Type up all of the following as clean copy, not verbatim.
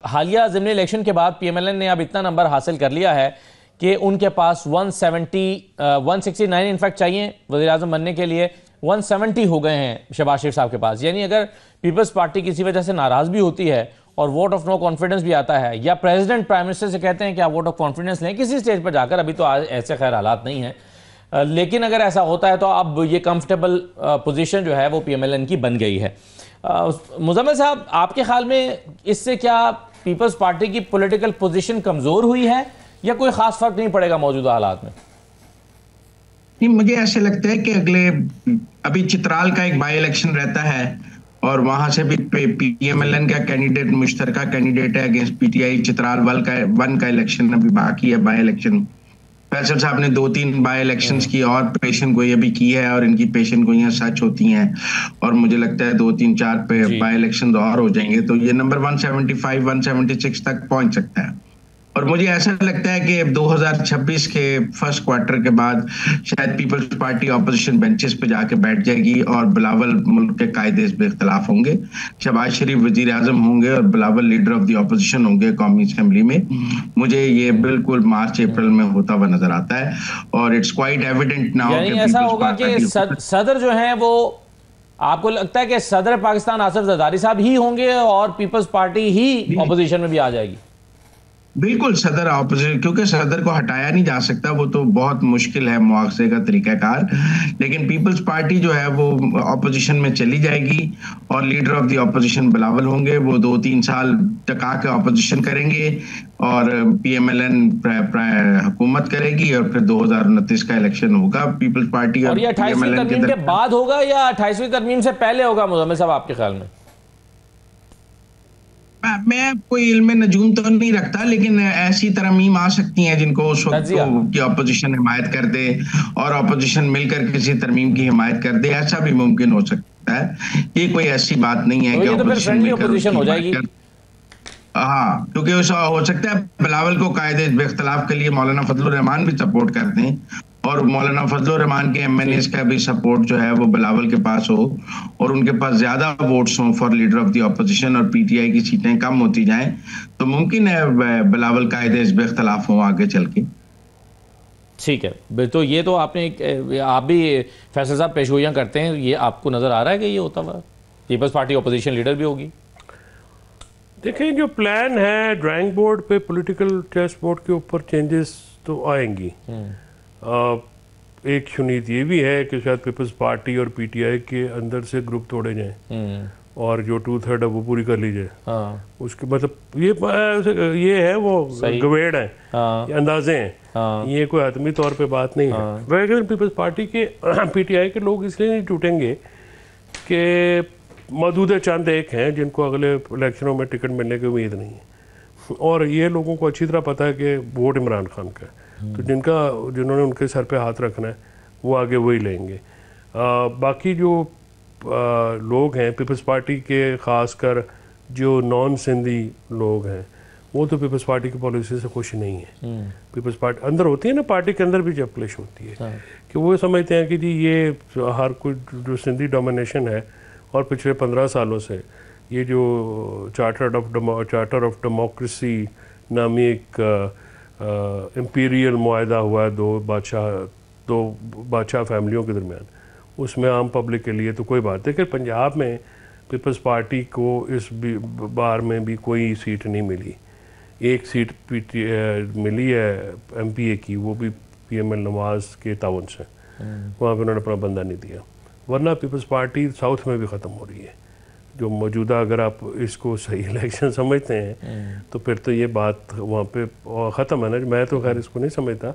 हालिया ज़िमनी इलेक्शन के बाद पीएमएलएन ने अब इतना नंबर हासिल कर लिया है कि उनके पास 169 इनफैक्ट चाहिए वज़ीर-ए-आज़म बनने के लिए, 170 हो गए हैं शहबाज शरीफ साहब के पास। यानी अगर पीपल्स पार्टी किसी वजह से नाराज़ भी होती है और वोट ऑफ नो कॉन्फिडेंस भी आता है, या प्रेसिडेंट प्राइम मिनिस्टर से कहते हैं कि आप वोट ऑफ कॉन्फिडेंस लें किसी स्टेज पर जाकर, अभी तो आज ऐसे खैर हालात नहीं हैं, लेकिन अगर ऐसा होता है तो अब ये कंफर्टेबल पोजीशन जो है वो पीएमएलएन की बन गई है। मुज़म्मिल साहब, आपके ख्याल में इससे क्या पीपल्स पार्टी की पॉलिटिकल पोजीशन कमज़ोर हुई है या कोई ख़ास फ़र्क नहीं पड़ेगा मौजूदा हालात में? नहीं, मुझे ऐसे लगता है कि अभी चित्राल का एक बाई इलेक्शन रहता है और वहां से भी पीएमएलएन का कैंडिडेट मुश्तरका कैंडिडेट है अगेंस्ट पीटीआई। चित्राल वन का इलेक्शन अभी बाकी है, बाई इलेक्शन। फैसल साहब ने 2-3 बाई इलेक्शंस की और पेशन गोई अभी की है और इनकी पेशन गोइयां सच होती हैं और मुझे लगता है 2-3-4 पे बाई इलेक्शन और हो जाएंगे तो ये नंबर 175-176 तक पहुंच सकता है। और मुझे ऐसा लगता है कि 2026 के फर्स्ट क्वार्टर के बाद शायद पीपल्स पार्टी ऑपोजिशन बेंचेस पे जाके बैठ जाएगी और बिलावल मुल्क के कायदे पे इख्तलाफ होंगे, शहबाज शरीफ वजीर आजम होंगे और Bilawal leader of the opposition होंगे कौमी असेंबली में। मुझे ये बिल्कुल मार्च अप्रैल में होता हुआ नजर आता है और इट्स क्वाइट एविडेंट नाउ। ऐसा होगा कि सदर जो है वो, आपको लगता है कि सदर पाकिस्तान आसिफ जरदारी साहब ही होंगे और पीपल्स पार्टी ही ऑपोजिशन में भी आ जाएगी? बिल्कुल, सदर ऑपोजिशन, क्योंकि सदर को हटाया नहीं जा सकता, वो तो बहुत मुश्किल है मुआवजे का तरीकाकार, लेकिन पीपल्स पार्टी जो है वो ऑपोजिशन में चली जाएगी और leader of the opposition Bilawal होंगे। वो 2-3 साल टका के ऑपोजिशन करेंगे और पीएमएलएन हुकूमत करेगी और फिर 2029 का इलेक्शन होगा पीपल्स पार्टी और ये 28वीं तरमीम के बाद होगा या 28वीं तरमीम से पहले होगा मुज़म्मिल साहब आपके ख्याल में? मैं कोई इल्म नजूम तो नहीं रखता, लेकिन ऐसी तरमीम आ सकती हैं जिनको उस वक्त की ऑपोजिशन हिमायत कर दे और ऑपोजिशन मिलकर किसी तरमीम की हिमायत कर दे, ऐसा भी मुमकिन हो सकता है। ये कोई ऐसी बात नहीं है कि ऑपोजिशन हो जाएगी। हाँ, क्योंकि ऐसा हो सकता है बिलावल को कायदे इख्तलाफ के लिए मौलाना फजलुर रहमान भी सपोर्ट करते हैं और मौलाना फजलुर रहमान के एमएनएस का भी सपोर्ट जो है वो बिलावल के पास हो और उनके पास ज्यादा वोट्स हों for leader of the opposition और पीटीआई की सीटें कम होती जाएं तो मुमकिन है बिलावल कायदे इस इख्तलाफ हो आगे चल के। ठीक है, तो ये तो आपने आप भी फैसल साहब पेशगोइयां करते हैं, ये आपको नजर आ रहा है कि ये होता हुआ पीपल्स पार्टी ऑपोजिशन लीडर भी होगी? देखिए, जो प्लान है ड्राइंग बोर्ड पे पॉलिटिकल चेस बोर्ड के ऊपर चेंजेस तो आएंगी। एक शुनीत ये भी है कि शायद पीपल्स पार्टी और पीटीआई के अंदर से ग्रुप तोड़े जाएं और जो 2/3 है वो पूरी कर ली जाए। उसके मतलब ये है वो गवेड़ है, ये अंदाजे हैं, ये कोई आदमी तौर पे बात नहीं है। वैसे पीपल्स पार्टी के पीटीआई के लोग इसलिए नहीं टूटेंगे कि मौजूदा चंद एक हैं जिनको अगले इलेक्शनों में टिकट मिलने की उम्मीद नहीं है और ये लोगों को अच्छी तरह पता है कि वोट इमरान खान का है, तो जिन्होंने उनके सर पे हाथ रखना है वो आगे वही लेंगे। बाकी जो लोग हैं पीपल्स पार्टी के, ख़ासकर जो नॉन सिंधी लोग हैं, वो तो पीपल्स पार्टी की पॉलिसी से खुश नहीं है। पीपल्स पार्टी अंदर होती है ना, पार्टी के अंदर भी जब क्लिश होती है कि वो समझते हैं कि जी ये हर कोई जो सिंधी डोमिनेशन है और पिछले 15 सालों से ये जो चार्टर ऑफ डेमोक्रेसी नामी एक इम्पीरियल मुआहदा हुआ है दो बादशाह फैमिलियों के दरमियान, उसमें आम पब्लिक के लिए तो कोई बात है कि पंजाब में पीपल्स पार्टी को इस बार में भी कोई सीट नहीं मिली। एक सीट मिली है एमपीए की, वो भी पीएमएल नवाज के ताउन से, वहाँ पे उन्होंने अपना बंदा नहीं दिया। वरना पीपल्स पार्टी साउथ में भी ख़त्म हो रही है। जो मौजूदा, अगर आप इसको सही इलेक्शन समझते हैं तो फिर तो ये बात वहाँ पे ख़त्म है ना। मैं तो खैर इसको नहीं समझता,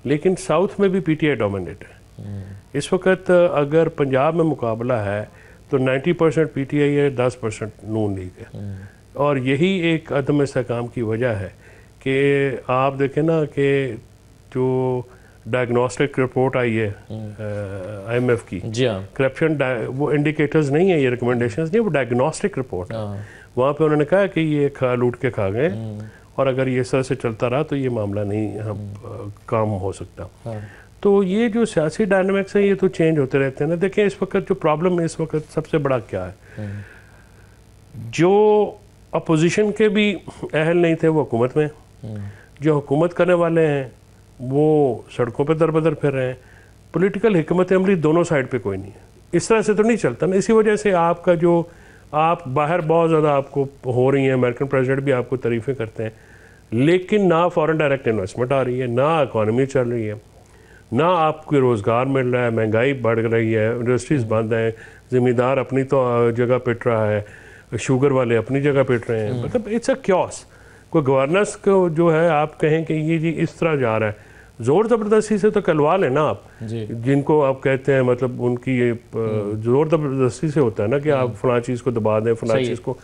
लेकिन साउथ में भी पीटीआई डोमिनेट है इस वक्त। अगर पंजाब में मुकाबला है तो 90% पीटीआई है, 10% नून लीग है और यही एक अदम इस्तेहकाम की वजह है कि आप देखें ना कि जो डायग्नोस्टिक रिपोर्ट आई है आईएमएफ की, करप्शन वो इंडिकेटर्स नहीं है, ये रिकमेंडेशंस नहीं, वो डायग्नोस्टिक रिपोर्ट है। वहाँ पे उन्होंने कहा कि ये लूट के खा गए और अगर ये सर से चलता रहा तो ये मामला नहीं काम हो सकता। तो ये जो सियासी डायनामिक्स है ये तो चेंज होते रहते हैं ना। देखें, इस वक्त जो प्रॉब्लम है इस वक्त सबसे बड़ा क्या है, जो अपोजिशन के भी अहल नहीं थे, वो हुकूमत में। जो हुकूमत करने वाले हैं वो सड़कों पे दर-बदर फिर रहे हैं। पॉलिटिकल हिकमत अमली दोनों साइड पे कोई नहीं है। इस तरह से तो नहीं चलता ना। इसी वजह से आपका जो आप बाहर बहुत ज़्यादा आपको हो रही हैं, अमेरिकन प्रेसिडेंट भी आपको तारीफ़ें करते हैं, लेकिन ना फॉरेन डायरेक्ट इन्वेस्टमेंट आ रही है, ना इकॉनमी चल रही है, ना आपको रोज़गार मिल रहा है, महंगाई बढ़ रही है, इंडस्ट्रीज़ बंद हैं, ज़मींदार अपनी तो जगह पिट रहा है, शुगर वाले अपनी जगह पिट रहे हैं। मतलब इट्स अ क्योस। कोई गवर्नेंस को जो है आप कहें कि ये जी इस तरह जा रहा है, ज़ोर ज़बरदस्ती से तो कलवा लें ना आप, जिनको आप कहते हैं, मतलब उनकी ये ज़ोर ज़बरदस्ती से होता है ना कि आप फलां चीज़ को दबा दें, फलां चीज़ को,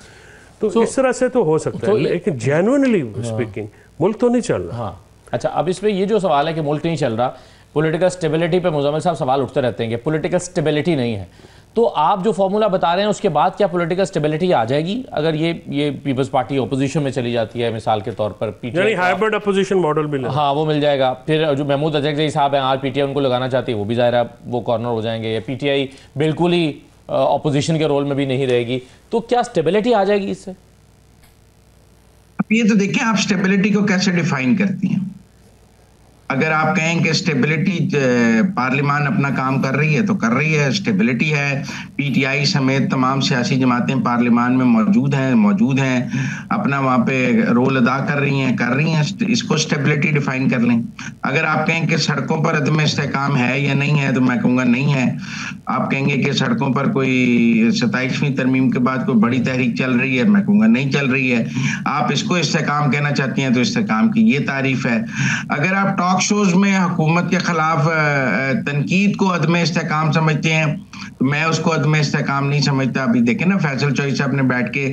तो इस तरह से तो हो सकता है, लेकिन जेन्युइनली स्पीकिंग मुल्क तो नहीं चल रहा। हाँ, अच्छा, अब इसमें ये जो सवाल है कि मुल्क नहीं चल रहा, पॉलिटिकल स्टेबिलिटी पे मुज़म्मिल साहब सवाल उठते रहते हैं कि पॉलिटिकल स्टेबिलिटी नहीं है, तो आप जो फॉर्मूला बता रहे हैं उसके बाद क्या पॉलिटिकल स्टेबिलिटी आ जाएगी अगर ये पीपल्स पार्टी अपोजिशन में चली जाती है, मिसाल के तौर पर यानी हाइब्रिड अपोजिशन मॉडल मिल, हाँ वो मिल जाएगा। फिर जो महमूद अजहरी साहब हैं, आज पीटीआई उनको लगाना चाहती है, वो भी ज़ाहिर है वो कॉर्नर हो जाएंगे, या पीटीआई बिल्कुल ही अपोजिशन के रोल में भी नहीं रहेगी, तो क्या स्टेबिलिटी आ जाएगी इससे? अब ये तो देखें आप स्टेबिलिटी को कैसे डिफाइन करती हैं। अगर आप कहें कि स्टेबिलिटी पार्लियामान अपना काम कर रही है तो कर रही है, स्टेबिलिटी है, पीटीआई समेत तमाम सियासी जमातें पार्लियामान में मौजूद हैं, अपना वहाँ पे रोल अदा कर रही हैं, इसको स्टेबिलिटी डिफाइन कर लें। अगर आप कहें कि सड़कों पर अदम इस्तेहकाम है या नहीं है तो मैं कहूँगा नहीं है। आप कहेंगे कि सड़कों पर कोई 27वीं तरमीम के बाद कोई बड़ी तहरीक चल रही है, मैं कहूँगा नहीं चल रही है। आप इसको इस्तेहकाम कहना चाहती हैं तो इस्तेहकाम की ये तारीफ है। अगर आप टॉक शोज में हुकूमत के खिलाफ तनकीद को अदम इस्तेहकाम समझते हैं तो मैं उसको अदम इस्तेहकाम नहीं समझता। अभी देखें ना, फैसल चौधरी साहब ने बैठ के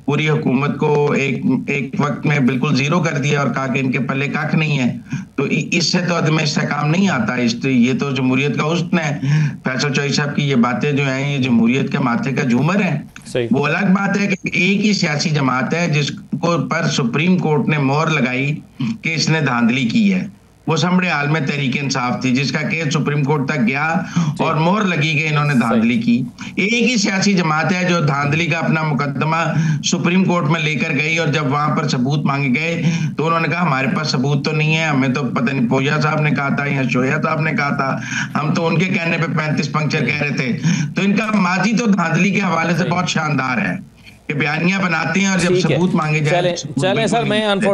पूरी हुकूमत को एक वक्त में बिल्कुल जीरो कर दिया और कहा कि इनके पल्ले कख नहीं है, तो इससे तो अदम इस्तेहकाम नहीं आता। ये तो जमहूरियत का हुस्न है। फैसल चौधरी साहब की ये बातें जो हैं ये जमहूरियत के माथे का झूमर है। वो अलग बात है कि एक ही सियासी जमात है जिसको पर सुप्रीम कोर्ट ने मोहर लगाई कि इसने धांधली की है। वो समड़े हाल में तहरीक इंसाफ थी जिसका केस सुप्रीम कोर्ट तक गया और मोहर लगी कि इन्होंने धांधली की। एक ही सियासी जमात है जो धांधली का अपना मुकदमा सुप्रीम कोर्ट में लेकर गई और जब वहां पर सबूत मांगे गए तो उन्होंने कहा हमारे पास सबूत तो नहीं है, हमें तो पता नहीं पोया साहब ने कहा था या शोया साहब ने कहा था, हम तो उनके कहने पे 35 पंक्चर कह रहे थे। तो इनका माजी तो धांधली के हवाले से बहुत शानदार है कि बयानियां बनाते हैं और जब सबूत मांगे जाए। चलें सर, मैं